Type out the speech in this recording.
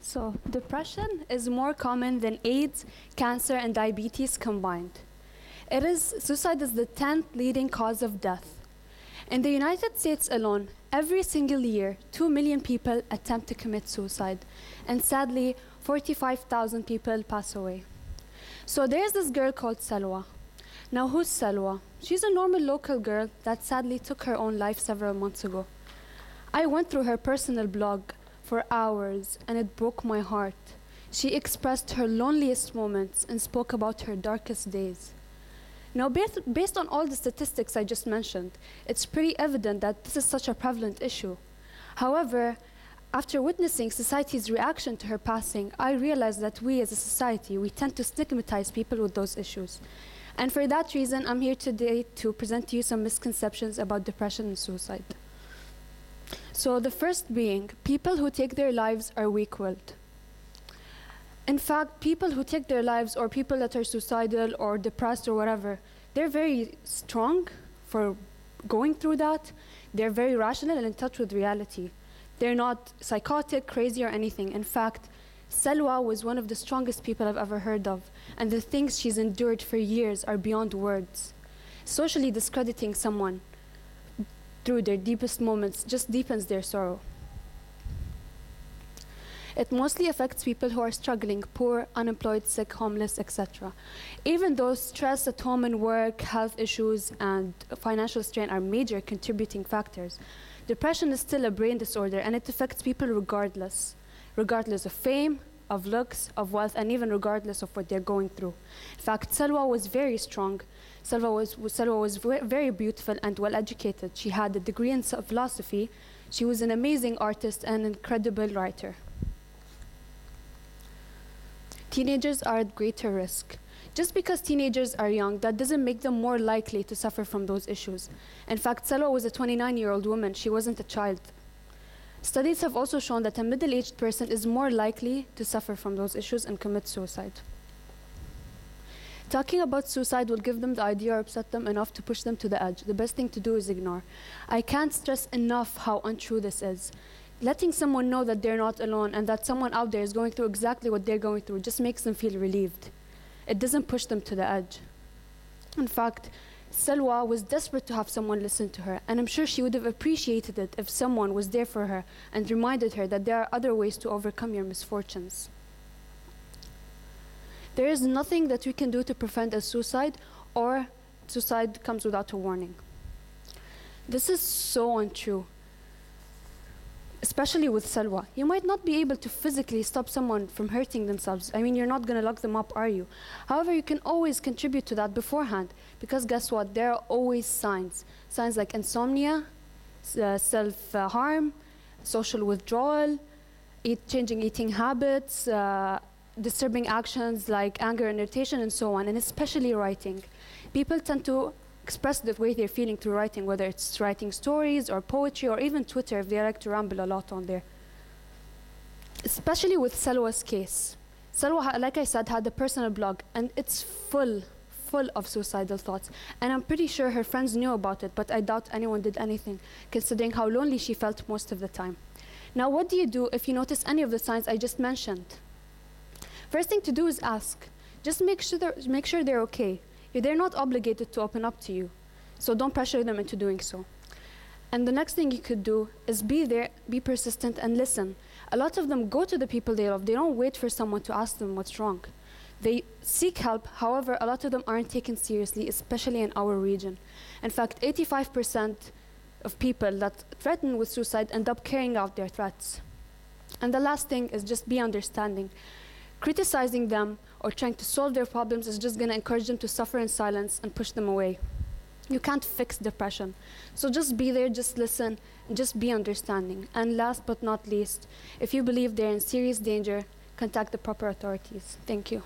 So, depression is more common than AIDS, cancer, and diabetes combined. Suicide is the 10th leading cause of death. In the United States alone, every single year, 2 million people attempt to commit suicide, and sadly, 45,000 people pass away. So there's this girl called Salwa. Now, who's Salwa? She's a normal local girl that sadly took her own life several months ago. I went through her personal blog for hours, and it broke my heart. She expressed her loneliest moments and spoke about her darkest days. Now, based on all the statistics I just mentioned, it's pretty evident that this is such a prevalent issue. However, after witnessing society's reaction to her passing, I realized that we as a society, we tend to stigmatize people with those issues. And for that reason, I'm here today to present to you some misconceptions about depression and suicide. So the first being, people who take their lives are weak-willed. In fact, people who take their lives, or people that are suicidal or depressed or whatever, they're very strong for going through that. They're very rational and in touch with reality. They're not psychotic, crazy, or anything. In fact, Salwa was one of the strongest people I've ever heard of, and the things she's endured for years are beyond words. Socially discrediting someone through their deepest moments just deepens their sorrow. It mostly affects people who are struggling, poor, unemployed, sick, homeless, etc. Even though stress at home and work, health issues, and financial strain are major contributing factors, depression is still a brain disorder, and it affects people regardless of fame, of looks, of wealth, and even regardless of what they're going through. In fact, Salwa was very strong. Salwa was very beautiful and well-educated. She had a degree in philosophy. She was an amazing artist and an incredible writer. Teenagers are at greater risk. Just because teenagers are young, that doesn't make them more likely to suffer from those issues. In fact, Salwa was a 29-year-old woman. She wasn't a child. Studies have also shown that a middle-aged person is more likely to suffer from those issues and commit suicide. Talking about suicide will give them the idea or upset them enough to push them to the edge. The best thing to do is ignore. I can't stress enough how untrue this is. Letting someone know that they're not alone and that someone out there is going through exactly what they're going through just makes them feel relieved. It doesn't push them to the edge. In fact, Salwa was desperate to have someone listen to her, and I'm sure she would have appreciated it if someone was there for her and reminded her that there are other ways to overcome your misfortunes. There is nothing that we can do to prevent a suicide, or suicide comes without a warning. This is so untrue, especially with Salwa. You might not be able to physically stop someone from hurting themselves. I mean, you're not going to lock them up, are you? However, you can always contribute to that beforehand, because guess what? There are always signs. Signs like insomnia, self-harm, social withdrawal, changing eating habits, disturbing actions like anger and irritation, and so on, and especially writing. People tend to express the way they're feeling through writing, whether it's writing stories or poetry or even Twitter if they like to ramble a lot on there. Especially with Salwa's case. Salwa, like I said, had a personal blog, and it's full of suicidal thoughts. And I'm pretty sure her friends knew about it, but I doubt anyone did anything, considering how lonely she felt most of the time. Now, what do you do if you notice any of the signs I just mentioned? First thing to do is ask. Just make sure they're okay. They're not obligated to open up to you, so don't pressure them into doing so. And the next thing you could do is be there, be persistent, and listen. A lot of them go to the people they love. They don't wait for someone to ask them what's wrong. They seek help. However, a lot of them aren't taken seriously, especially in our region. In fact, 85% of people that threaten with suicide end up carrying out their threats. And the last thing is just be understanding. Criticizing them or trying to solve their problems is just going to encourage them to suffer in silence and push them away. You can't fix depression. So just be there, just listen, and just be understanding. And last but not least, if you believe they're in serious danger, contact the proper authorities. Thank you.